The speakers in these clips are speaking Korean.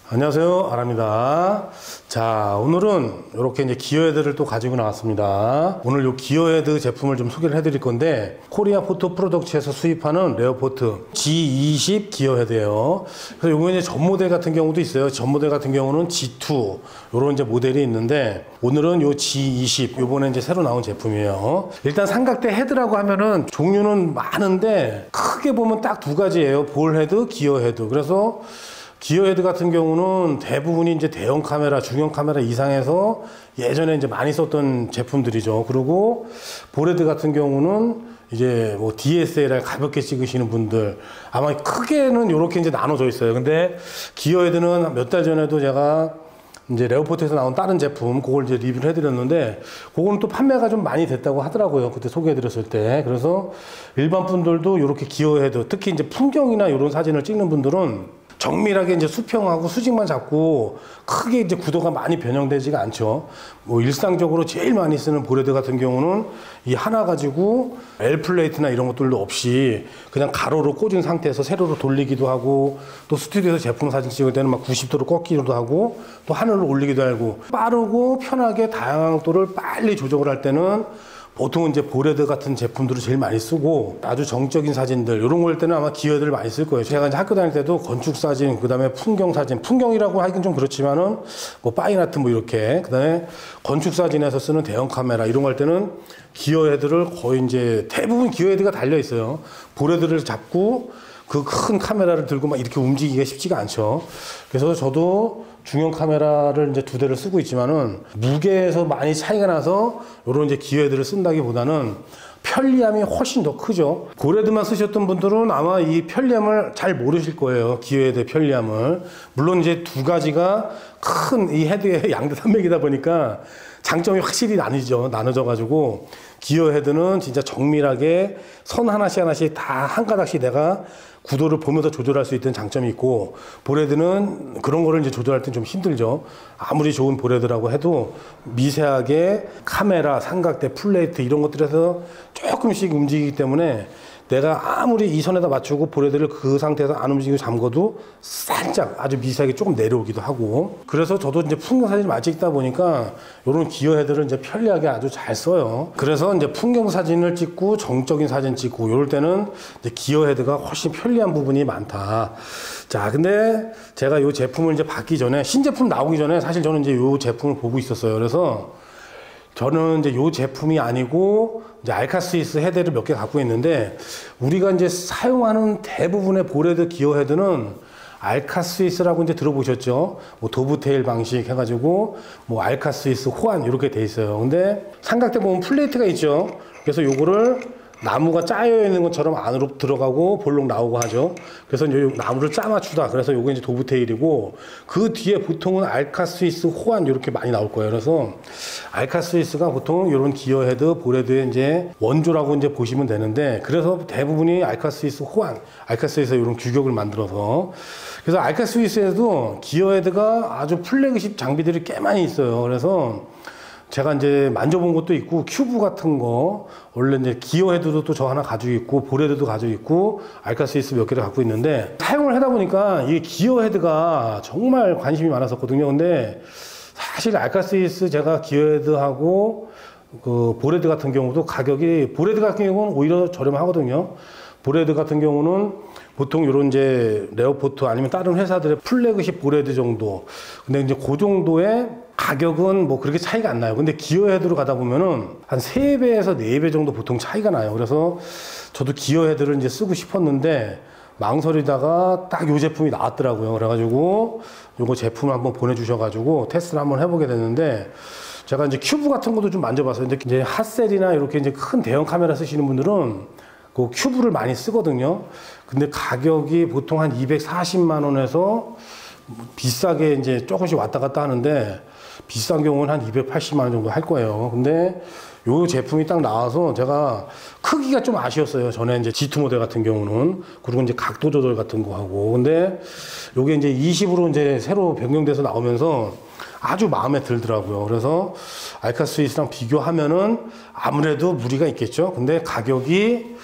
안녕하세요, 아랍니다. 자, 오늘은 이렇게 이제 기어헤드를 또 가지고 나왔습니다. 오늘 이 기어헤드 제품을 좀 소개를 해드릴 건데, 코리아 포토 프로덕츠에서 수입하는 레오포트 G20 기어헤드예요. 그래서 요거 이제 전 모델 같은 경우도 있어요. 전 모델 같은 경우는 G2 요런 이제 모델이 있는데, 오늘은 요 G20 요번에 이제 새로 나온 제품이에요. 일단 삼각대 헤드라고 하면은 종류는 많은데 크게 보면 딱 두 가지예요. 볼 헤드, 기어 헤드. 그래서 기어헤드 같은 경우는 대부분이 이제 대형 카메라, 중형 카메라 이상에서 예전에 이제 많이 썼던 제품들이죠. 그리고 볼헤드 같은 경우는 이제 뭐 DSLR 가볍게 찍으시는 분들 아마 크게는 이렇게 이제 나눠져 있어요. 근데 기어헤드는 몇 달 전에도 제가 이제 레오포트에서 나온 다른 제품 그걸 이제 리뷰를 해드렸는데 그거는 또 판매가 좀 많이 됐다고 하더라고요. 그때 소개해드렸을 때. 그래서 일반 분들도 이렇게 기어헤드, 특히 이제 풍경이나 이런 사진을 찍는 분들은 정밀하게 이제 수평하고 수직만 잡고 크게 이제 구도가 많이 변형되지가 않죠. 뭐 일상적으로 제일 많이 쓰는 볼헤드 같은 경우는 이 하나 가지고 L 플레이트나 이런 것들도 없이 그냥 가로로 꽂은 상태에서 세로로 돌리기도 하고, 또 스튜디오에서 제품 사진 찍을 때는 막 90도로 꺾기도 하고 또 하늘로 올리기도 하고, 빠르고 편하게 다양도를 빨리 조정을 할 때는 보통은 이제 볼헤드 같은 제품들을 제일 많이 쓰고, 아주 정적인 사진들 이런 거 할 때는 아마 기어헤드를 많이 쓸 거예요. 제가 이제 학교 다닐 때도 건축 사진, 그 다음에 풍경 사진, 풍경이라고 하긴 좀 그렇지만은 뭐 파인아트 뭐 이렇게, 그 다음에 건축 사진에서 쓰는 대형 카메라 이런 거 할 때는 기어헤드를 거의 이제 대부분 기어헤드가 달려 있어요. 볼헤드를 잡고 그 큰 카메라를 들고 막 이렇게 움직이기가 쉽지가 않죠. 그래서 저도 중형 카메라를 이제 2대를 쓰고 있지만은 무게에서 많이 차이가 나서 요런 이제 기어헤드를 쓴다기보다는 편리함이 훨씬 더 크죠. 볼헤드만 쓰셨던 분들은 아마 이 편리함을 잘 모르실 거예요. 기어헤드의 편리함을. 물론 이제 두 가지가 큰 이 헤드의 양대 산맥이다 보니까 장점이 확실히 나눠져 가지고, 기어헤드는 진짜 정밀하게 선 하나씩 다 한 가닥씩 내가 구도를 보면서 조절할 수 있는 장점이 있고, 볼헤드는 그런 거를 이제 조절할 땐 좀 힘들죠. 아무리 좋은 볼헤드라고 해도 미세하게 카메라, 삼각대, 플레이트 이런 것들에서 조금씩 움직이기 때문에 내가 아무리 이 선에다 맞추고 볼헤드를 그 상태에서 안 움직이고 잠궈도 살짝 아주 미세하게 조금 내려오기도 하고, 그래서 저도 이제 풍경 사진을 많이 찍다 보니까 이런 기어헤드를 이제 편리하게 아주 잘 써요. 그래서 이제 풍경 사진을 찍고 정적인 사진 찍고 이럴 때는 이제 기어헤드가 훨씬 편리한 부분이 많다. 자, 근데 제가 이 제품을 이제 받기 전에, 신제품 나오기 전에 사실 저는 이제 이 제품을 보고 있었어요. 그래서 저는 이제 이 제품이 아니고 이제 알카스이스 헤드를 몇 개 갖고 있는데, 우리가 이제 사용하는 대부분의 볼헤드 기어헤드는 알카스이스라고 이제 들어보셨죠? 뭐 도브테일 방식 해가지고 뭐 알카스이스 호환 이렇게 돼 있어요. 근데 삼각대 보면 플레이트가 있죠. 그래서 요거를 나무가 짜여 있는 것처럼 안으로 들어가고 볼록 나오고 하죠. 그래서 이제 나무를 짜 맞추다. 그래서 요게 이제 도브테일이고, 그 뒤에 보통은 알카스이스 호환 이렇게 많이 나올 거예요. 그래서 알카스이스가 보통 이런 기어헤드, 볼헤드의 이제 원조라고 이제 보시면 되는데, 그래서 대부분이 알카스이스 호환, 알카스이스 이런 규격을 만들어서, 그래서 알카스이스에도 기어헤드가 아주 플래그십 장비들이 꽤 많이 있어요. 그래서 제가 이제 만져본 것도 있고, 큐브 같은 거, 원래 이제 기어헤드도 또 저 하나 가지고 있고, 볼헤드도 가지고 있고, 알카스이스 몇 개를 갖고 있는데, 사용을 하다 보니까 이게 기어헤드가 정말 관심이 많았었거든요. 근데 사실 알카스이스 제가 기어헤드하고 그 볼헤드 같은 경우도 가격이, 볼헤드 같은 경우는 오히려 저렴하거든요. 볼헤드 같은 경우는 보통 이런 이제 레오포트 아니면 다른 회사들의 플래그십 볼헤드 정도. 근데 이제 그 정도의 가격은 뭐 그렇게 차이가 안 나요. 근데 기어헤드로 가다 보면은 한 3배에서 4배 정도 보통 차이가 나요. 그래서 저도 기어헤드를 이제 쓰고 싶었는데 망설이다가 딱 요 제품이 나왔더라고요. 그래가지고 요거 제품을 한번 보내주셔가지고 테스트를 한번 해보게 됐는데, 제가 이제 큐브 같은 것도 좀 만져봤어요. 근데 이제 핫셀이나 이렇게 이제 큰 대형 카메라 쓰시는 분들은 그 큐브를 많이 쓰거든요. 근데 가격이 보통 한 240만 원에서 비싸게 이제 조금씩 왔다 갔다 하는데, 비싼 경우는 한 280만 원 정도 할 거예요. 근데 요 제품이 딱 나와서 제가 크기가 좀 아쉬웠어요. 전에 이제 G2 모델 같은 경우는. 그리고 이제 각도 조절 같은 거 하고. 근데 요게 이제 20으로 이제 새로 변경돼서 나오면서 아주 마음에 들더라고요. 그래서 알카스이스랑 비교하면은 아무래도 무리가 있겠죠. 근데 가격이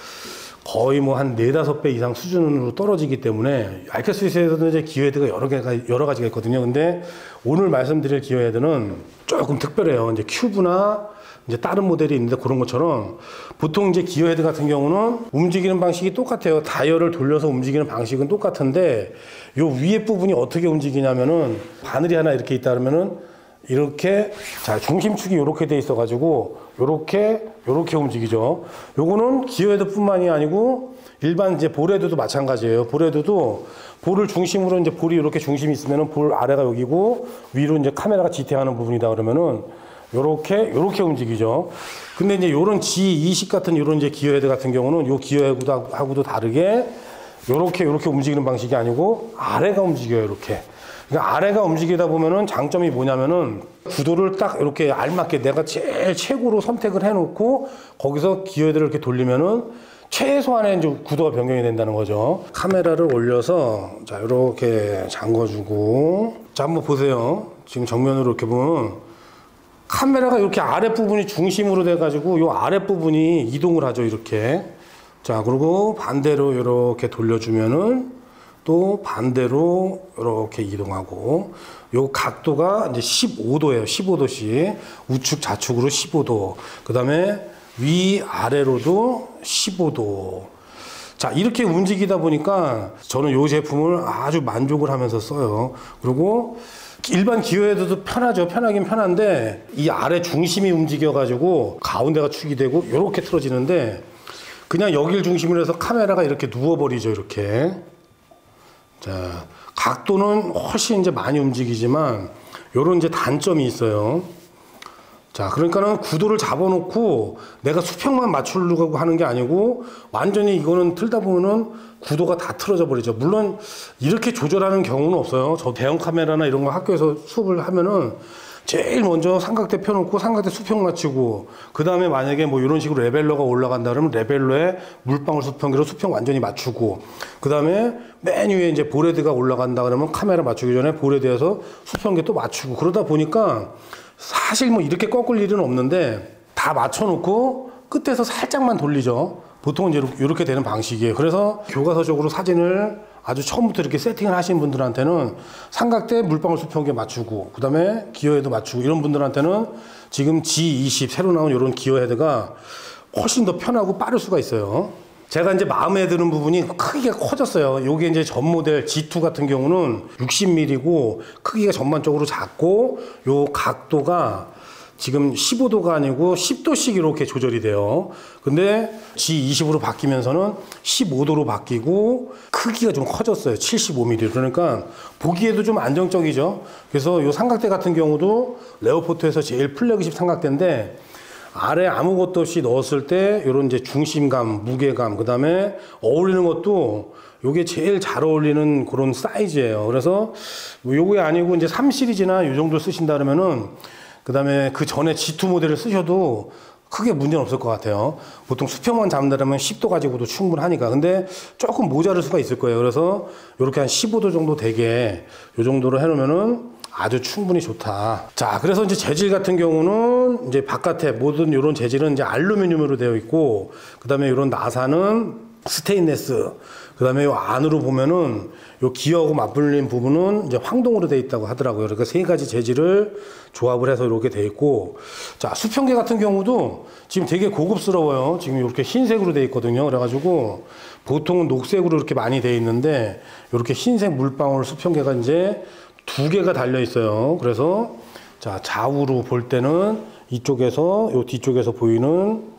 거의 뭐 한 4-5배 이상 수준으로 떨어지기 때문에 알케 스위스에서도 이제 기어 헤드가 여러 가지가 있거든요. 근데 오늘 말씀드릴 기어 헤드는 조금 특별해요. 이제 큐브나 이제 다른 모델이 있는데 그런 것처럼 보통 이제 기어 헤드 같은 경우는 움직이는 방식이 똑같아요. 다이얼을 돌려서 움직이는 방식은 똑같은데 요 위에 부분이 어떻게 움직이냐면은 바늘이 하나 이렇게 있다 그러면은 이렇게 자 중심축이 이렇게 돼 있어 가지고 요렇게 움직이죠. 요거는 기어 헤드뿐만이 아니고 일반 이제 볼 헤드도 마찬가지예요. 볼 헤드도 볼을 중심으로 이제 볼이 이렇게 중심이 있으면은 볼 아래가 여기고 위로 이제 카메라가 지탱하는 부분이다 그러면은 요렇게 움직이죠. 근데 이제 요런 G20 같은 요런 이제 기어 헤드 같은 경우는 요 기어 헤드하고도 다르게 요렇게 움직이는 방식이 아니고 아래가 움직여요. 이렇게. 그러니까 아래가 움직이다 보면은 장점이 뭐냐면은 구도를 딱 이렇게 알맞게 내가 제일 최고로 선택을 해놓고 거기서 기어 헤드를 이렇게 돌리면은 최소한의 이제 구도가 변경이 된다는 거죠. 카메라를 올려서 자 이렇게 잠궈주고 자 한번 보세요. 지금 정면으로 이렇게 보면 카메라가 이렇게 아랫부분이 중심으로 돼가지고 이 아랫부분이 이동을 하죠. 이렇게. 자, 그리고 반대로 이렇게 돌려주면은 또 반대로 이렇게 이동하고 요 각도가 이제 15도예요. 15도씩. 우측 좌측으로 15도. 그 다음에 위아래로도 15도. 자, 이렇게 움직이다 보니까 저는 이 제품을 아주 만족을 하면서 써요. 그리고 일반 기어 헤드도 편하죠. 편하긴 편한데 이 아래 중심이 움직여가지고 가운데가 축이 되고 이렇게 틀어지는데 그냥 여길 중심으로 해서 카메라가 이렇게 누워버리죠. 이렇게. 자, 각도는 훨씬 이제 많이 움직이지만 요런 이제 단점이 있어요. 자, 그러니까는 구도를 잡아놓고 내가 수평만 맞추려고 하는 게 아니고 완전히 이거는 틀다 보면은 구도가 다 틀어져 버리죠. 물론 이렇게 조절하는 경우는 없어요. 저 대형 카메라나 이런 거 학교에서 수업을 하면은 제일 먼저 삼각대 펴놓고 삼각대 수평 맞추고 그 다음에 만약에 뭐 이런 식으로 레벨러가 올라간다 그러면 레벨러에 물방울 수평기로 수평 완전히 맞추고 그 다음에 맨 위에 이제 볼헤드가 올라간다 그러면 카메라 맞추기 전에 볼헤드에서 수평기 또 맞추고 그러다 보니까 사실 뭐 이렇게 꺾을 일은 없는데 다 맞춰놓고 끝에서 살짝만 돌리죠. 보통은 이제 이렇게 되는 방식이에요. 그래서 교과서적으로 사진을 아주 처음부터 이렇게 세팅을 하신 분들한테는 삼각대 물방울 수평기에 맞추고 그 다음에 기어 헤드 맞추고 이런 분들한테는 지금 G20 새로 나온 이런 기어 헤드가 훨씬 더 편하고 빠를 수가 있어요. 제가 이제 마음에 드는 부분이 크기가 커졌어요. 요게 이제 전 모델 G2 같은 경우는 60mm고 크기가 전반적으로 작고 요 각도가 지금 15도가 아니고 10도씩 이렇게 조절이 돼요. 근데 G20으로 바뀌면서는 15도로 바뀌고 크기가 좀 커졌어요. 75mm. 그러니까 보기에도 좀 안정적이죠. 그래서 요 삼각대 같은 경우도 레오포트에서 제일 플래그십 삼각대인데 아래 아무것도 없이 넣었을 때 이런 이제 중심감, 무게감, 그 다음에 어울리는 것도 요게 제일 잘 어울리는 그런 사이즈예요. 그래서 뭐 요게 아니고 이제 3 시리즈나 요 정도 쓰신다 그러면은 그 다음에 그 전에 G2 모델을 쓰셔도 크게 문제는 없을 것 같아요. 보통 수평만 잡는다면 10도 가지고도 충분하니까. 근데 조금 모자랄 수가 있을 거예요. 그래서 이렇게 한 15도 정도 되게 요 정도로 해놓으면은 아주 충분히 좋다. 자, 그래서 이제 재질 같은 경우는 이제 바깥에 모든 이런 재질은 이제 알루미늄으로 되어 있고, 그 다음에 이런 나사는 스테인레스, 그 다음에 요 안으로 보면은 요 기어하고 맞물린 부분은 이제 황동으로 되어 있다고 하더라고요. 그러니까 세 가지 재질을 조합을 해서 이렇게 되어 있고, 자, 수평계 같은 경우도 지금 되게 고급스러워요. 지금 이렇게 흰색으로 되어 있거든요. 그래가지고 보통은 녹색으로 이렇게 많이 되어 있는데, 이렇게 흰색 물방울 수평계가 이제 2개가 달려 있어요. 그래서 자, 좌우로 볼 때는 이쪽에서 요 뒤쪽에서 보이는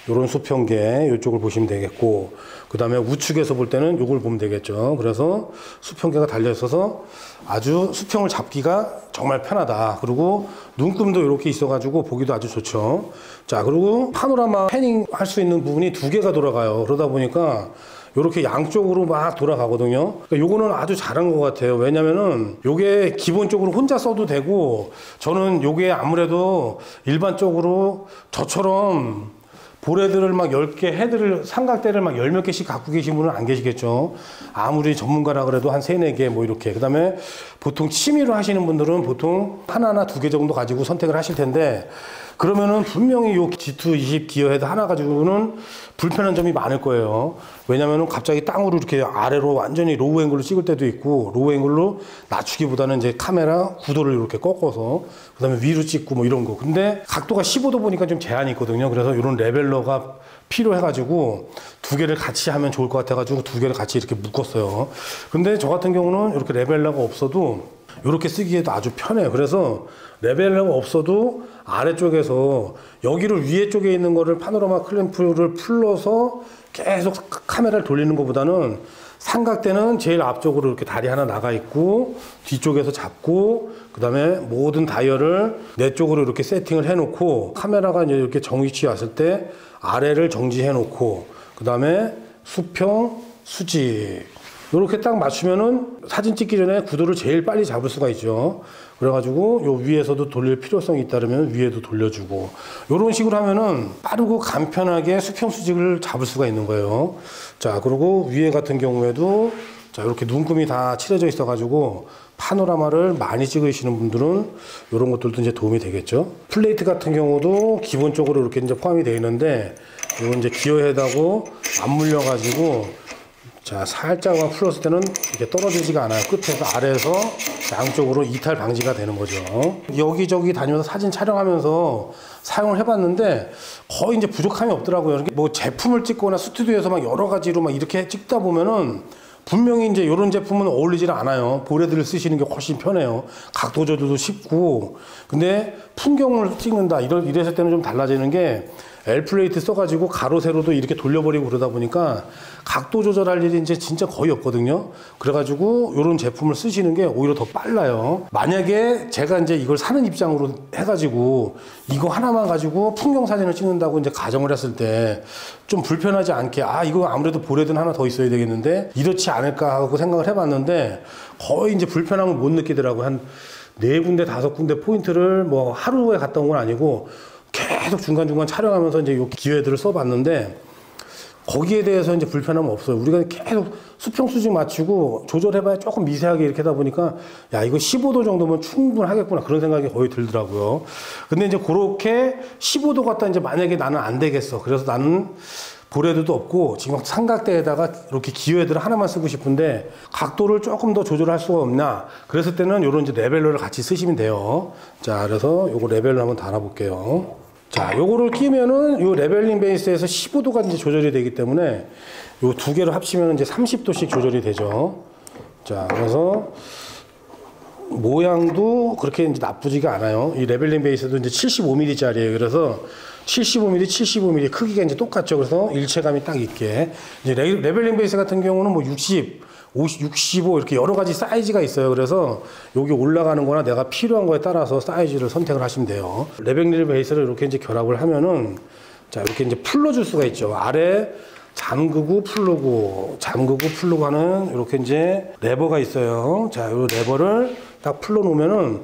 요런 수평계 이쪽을 보시면 되겠고, 그 다음에 우측에서 볼 때는 요걸 보면 되겠죠. 그래서 수평계가 달려 있어서 아주 수평을 잡기가 정말 편하다. 그리고 눈금도 이렇게 있어 가지고 보기도 아주 좋죠. 자, 그리고 파노라마 패닝 할 수 있는 부분이 2개가 돌아가요. 그러다 보니까 요렇게 양쪽으로 막 돌아가거든요. 그러니까 요거는 아주 잘한 것 같아요. 왜냐면은 요게 기본적으로 혼자 써도 되고, 저는 요게 아무래도 일반적으로 저처럼 볼헤드를 막 10개, 헤드를, 삼각대를 막 10몇 개씩 갖고 계신 분은 안 계시겠죠. 아무리 전문가라 그래도 한 3, 4개 뭐 이렇게. 그 다음에 보통 취미로 하시는 분들은 보통 하나나 2개 정도 가지고 선택을 하실 텐데, 그러면은 분명히 요 G220 기어 헤드 하나 가지고는 불편한 점이 많을 거예요. 왜냐면은 갑자기 땅으로 이렇게 아래로 완전히 로우 앵글로 찍을 때도 있고, 로우 앵글로 낮추기보다는 이제 카메라 구도를 이렇게 꺾어서 그다음에 위로 찍고 뭐 이런 거. 근데 각도가 15도 보니까 좀 제한이 있거든요. 그래서 이런 레벨러가 필요해가지고 두 개를 같이 하면 좋을 것 같아가지고 두 개를 같이 이렇게 묶었어요. 근데 저 같은 경우는 이렇게 레벨러가 없어도 이렇게 쓰기에도 아주 편해요. 그래서 레벨러가 없어도 아래쪽에서 여기를 위에 쪽에 있는 거를 파노라마 클램프를 풀러서 계속 카메라를 돌리는 것보다는 삼각대는 제일 앞쪽으로 이렇게 다리 하나 나가 있고 뒤쪽에서 잡고 그 다음에 모든 다이얼을 내 쪽으로 이렇게 세팅을 해 놓고 카메라가 이제 이렇게 정위치 왔을 때 아래를 정지해 놓고 그 다음에 수평 수직 이렇게 딱 맞추면은 사진 찍기 전에 구도를 제일 빨리 잡을 수가 있죠. 그래가지고 요 위에서도 돌릴 필요성이 있다면 위에도 돌려주고 이런 식으로 하면은 빠르고 간편하게 수평 수직을 잡을 수가 있는 거예요. 자, 그리고 위에 같은 경우에도 자, 이렇게 눈금이 다 칠해져 있어가지고 파노라마를 많이 찍으시는 분들은 이런 것들도 이제 도움이 되겠죠. 플레이트 같은 경우도 기본적으로 이렇게 이제 포함이 되어 있는데 이건 이제 기어헤드하고 맞물려가지고 자, 살짝만 풀었을 때는 이렇게 떨어지지가 않아요. 끝에서 아래에서 양쪽으로 이탈 방지가 되는 거죠. 여기저기 다니면서 사진 촬영하면서 사용을 해봤는데 거의 이제 부족함이 없더라고요. 뭐 제품을 찍거나 스튜디오에서 막 여러 가지로 막 이렇게 찍다 보면은 분명히 이제 이런 제품은 어울리질 않아요. 보레드를 쓰시는 게 훨씬 편해요. 각도 조절도 쉽고. 근데 풍경을 찍는다. 이랬을 때는 좀 달라지는 게 L 플레이트 써가지고 가로 세로도 이렇게 돌려버리고 그러다 보니까 각도 조절할 일이 이제 진짜 거의 없거든요. 그래가지고 이런 제품을 쓰시는 게 오히려 더 빨라요. 만약에 제가 이제 이걸 사는 입장으로 해가지고 이거 하나만 가지고 풍경 사진을 찍는다고 이제 가정을 했을 때 좀 불편하지 않게 이거 아무래도 보레드는 하나 더 있어야 되겠는데 이렇지 않을까 하고 생각을 해봤는데 거의 이제 불편함을 못 느끼더라고요. 한 4군데 5군데 포인트를 뭐 하루에 갔다 온 건 아니고 계속 중간중간 촬영하면서 이제 요 기어헤드를 써봤는데 거기에 대해서 이제 불편함은 없어요. 우리가 계속 수평 수직 맞추고 조절해봐야 조금 미세하게 이렇게 하다 보니까 야, 이거 15도 정도면 충분하겠구나 그런 생각이 거의 들더라고요. 근데 이제 그렇게 15도 갖다 이제 만약에 나는 안 되겠어. 그래서 나는 보레드도 없고 지금 삼각대에다가 이렇게 기어헤드를 하나만 쓰고 싶은데 각도를 조금 더 조절할 수가 없나. 그랬을 때는 요런 이제 레벨러를 같이 쓰시면 돼요. 자, 그래서 요거 레벨러 한번 달아볼게요. 자, 요거를 끼면은 요 레벨링 베이스에서 15도가 이제 조절이 되기 때문에 요 두 개를 합치면 이제 30도씩 조절이 되죠. 자, 그래서 모양도 그렇게 이제 나쁘지가 않아요. 이 레벨링 베이스도 이제 75mm 짜리예요. 그래서 75mm, 75mm 크기가 이제 똑같죠. 그래서 일체감이 딱 있게. 이제 레벨링 베이스 같은 경우는 뭐 60, 50, 65 이렇게 여러 가지 사이즈가 있어요. 그래서 여기 올라가는 거나 내가 필요한 거에 따라서 사이즈를 선택을 하시면 돼요. 레벨링 베이스를 이렇게 이제 결합을 하면은 자, 이렇게 이제 풀러줄 수가 있죠. 아래 잠그고 풀르고 잠그고 풀르고 하는 이렇게 이제 레버가 있어요. 자, 이 레버를 딱 풀러 놓으면은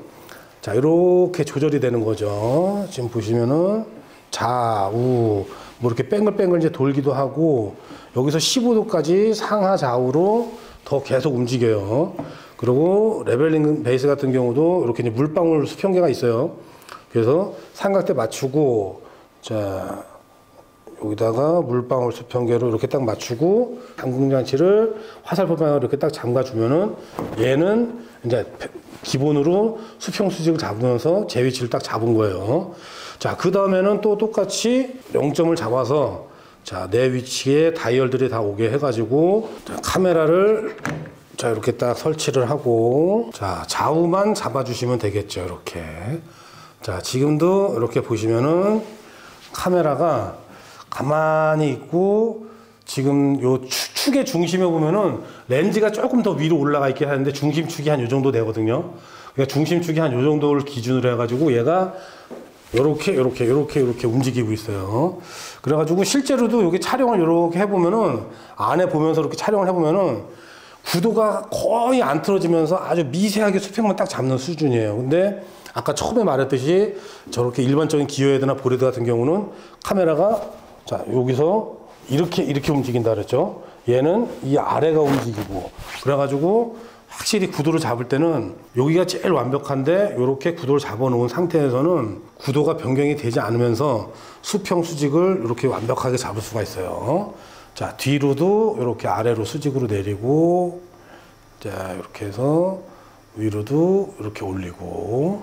자, 이렇게 조절이 되는 거죠. 지금 보시면은 좌우 뭐 이렇게 뺑글뺑글 이제 돌기도 하고 여기서 15도까지 상하 좌우로 더 계속 움직여요. 그리고 레벨링 베이스 같은 경우도 이렇게 이제 물방울 수평계가 있어요. 그래서 삼각대 맞추고 자, 여기다가 물방울 수평계로 이렇게 딱 맞추고 잠금장치를 화살표 방향으로 이렇게 딱 잠가주면은 얘는 이제 기본으로 수평 수직을 잡으면서 제 위치를 딱 잡은 거예요. 자, 그 다음에는 또 똑같이 0점을 잡아서 자, 내 위치에 다이얼들이 다 오게 해가지고 자, 카메라를 자, 이렇게 딱 설치를 하고 자, 좌우만 잡아주시면 되겠죠. 이렇게. 자, 지금도 이렇게 보시면은 카메라가 가만히 있고 지금 요 축의 중심에 보면은 렌즈가 조금 더 위로 올라가 있긴 하는데 중심축이 한 요 정도 되거든요. 그러니까 중심축이 한 요 정도를 기준으로 해가지고 얘가 요렇게 움직이고 있어요. 그래가지고 실제로도 여기 촬영을 요렇게 해보면은 안에 보면서 이렇게 촬영을 해보면은 구도가 거의 안 틀어지면서 아주 미세하게 수평만 딱 잡는 수준이에요. 근데 아까 처음에 말했듯이 저렇게 일반적인 기어헤드나 보레드 같은 경우는 카메라가 자, 여기서 이렇게 움직인다 그랬죠. 얘는 이 아래가 움직이고 그래가지고 확실히 구도를 잡을 때는 여기가 제일 완벽한데 이렇게 구도를 잡아 놓은 상태에서는 구도가 변경이 되지 않으면서 수평 수직을 이렇게 완벽하게 잡을 수가 있어요. 자, 뒤로도 이렇게 아래로 수직으로 내리고, 자, 이렇게 해서 위로도 이렇게 올리고,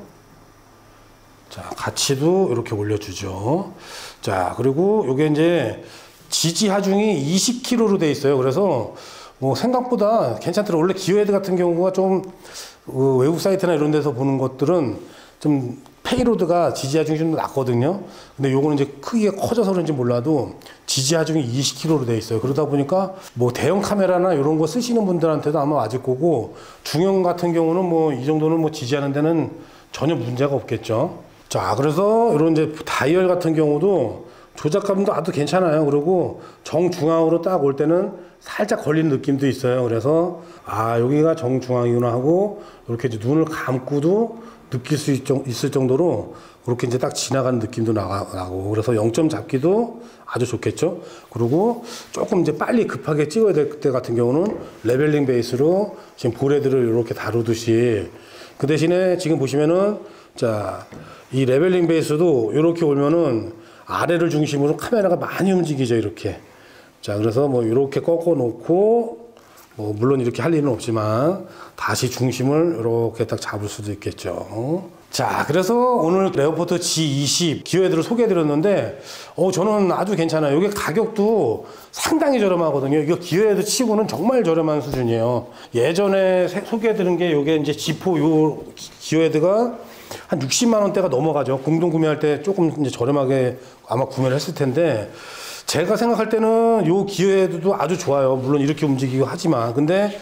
자, 가치도 이렇게 올려주죠. 자, 그리고 요게 이제 지지 하중이 20kg로 돼 있어요. 그래서 뭐 생각보다 괜찮더라고요. 원래 기어헤드 같은 경우가 좀 외국 사이트나 이런 데서 보는 것들은 좀 페이로드가 지지 하중이 좀 낮거든요. 근데 요거는 이제 크기가 커져서 그런지 몰라도 지지 하중이 20kg로 돼 있어요. 그러다 보니까 뭐 대형 카메라나 이런 거 쓰시는 분들한테도 아마 맞을 거고, 중형 같은 경우는 뭐 이 정도는 뭐 지지하는 데는 전혀 문제가 없겠죠. 자, 그래서 이런 이제 다이얼 같은 경우도 조작감도 아주 괜찮아요. 그리고 정중앙으로 딱 올 때는 살짝 걸리는 느낌도 있어요. 그래서 아, 여기가 정중앙이구나 하고 이렇게 이제 눈을 감고도 느낄 수 있을 정도로 그렇게 이제 딱 지나가는 느낌도 나고, 그래서 0점 잡기도 아주 좋겠죠. 그리고 조금 이제 빨리 급하게 찍어야 될 때 같은 경우는 레벨링 베이스로 지금 볼헤드를 이렇게 다루듯이, 그 대신에 지금 보시면은 자, 이 레벨링 베이스도 이렇게 오면은 아래를 중심으로 카메라가 많이 움직이죠, 이렇게. 자, 그래서 뭐 이렇게 꺾어 놓고, 뭐 물론 이렇게 할 일은 없지만 다시 중심을 이렇게 딱 잡을 수도 있겠죠. 자, 그래서 오늘 레오포트 G20 기어헤드를 소개해 드렸는데 저는 아주 괜찮아요. 이게 가격도 상당히 저렴하거든요. 이거 기어헤드 치고는 정말 저렴한 수준이에요. 예전에 소개해 드린 게 이게 이제 G4 요 기어헤드가 한 60만 원대가 넘어가죠. 공동 구매할 때 조금 이제 저렴하게 아마 구매를 했을 텐데, 제가 생각할 때는 요 기어헤드도 아주 좋아요. 물론 이렇게 움직이고 하지만, 근데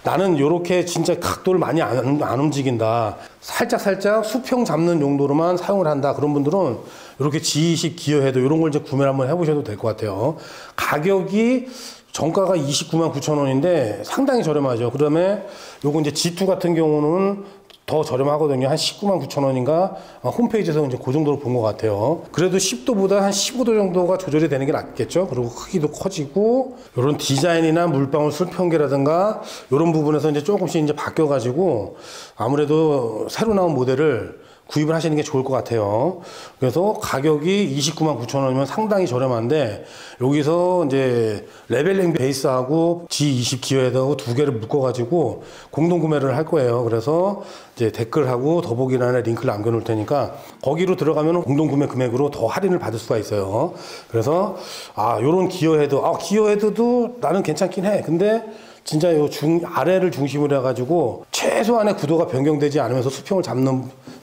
나는 요렇게 진짜 각도를 많이 안 움직인다, 살짝 수평 잡는 용도로만 사용을 한다, 그런 분들은 이렇게 G20 기어헤드 이런 걸 이제 구매를 한번 해보셔도 될 것 같아요. 가격이 정가가 29만 9천 원인데 상당히 저렴하죠. 그 다음에 요거 이제 G2 같은 경우는 더 저렴하거든요. 한 19만 9천 원인가 홈페이지에서 이제 그 정도로 본 것 같아요. 그래도 10도보다 한 15도 정도가 조절이 되는 게 낫겠죠. 그리고 크기도 커지고, 이런 디자인이나 물방울 술평계라든가 이런 부분에서 이제 조금씩 이제 바뀌어가지고 아무래도 새로 나온 모델을 구입을 하시는 게 좋을 것 같아요. 그래서 가격이 29만 9천 원이면 상당히 저렴한데, 여기서 이제 레벨링 베이스하고 G20 기어헤드하고 두 개를 묶어가지고 공동 구매를 할 거예요. 그래서 이제 댓글하고 더보기란에 링크를 남겨놓을 테니까 거기로 들어가면 공동 구매 금액으로 더 할인을 받을 수가 있어요. 그래서 요런 기어헤드, 기어헤드도 나는 괜찮긴 해. 근데 진짜 요 아래를 중심으로 해가지고 최소한의 구도가 변경되지 않으면서 수평을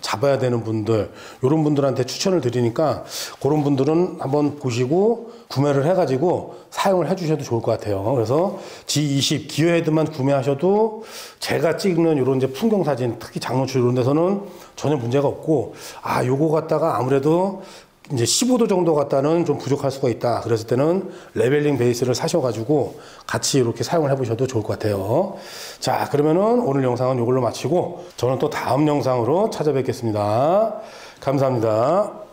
잡아야 되는 분들, 이런 분들한테 추천을 드리니까 그런 분들은 한번 보시고 구매를 해가지고 사용을 해주셔도 좋을 것 같아요. 그래서 G20 기어헤드만 구매하셔도 제가 찍는 이런 이제 풍경 사진, 특히 장노출 이런 데서는 전혀 문제가 없고, 요거 갖다가 아무래도 이제 15도 정도 갖다는 좀 부족할 수가 있다, 그랬을 때는 레벨링 베이스를 사셔가지고 같이 이렇게 사용을 해보셔도 좋을 것 같아요. 자, 그러면은 오늘 영상은 이걸로 마치고 저는 또 다음 영상으로 찾아뵙겠습니다. 감사합니다.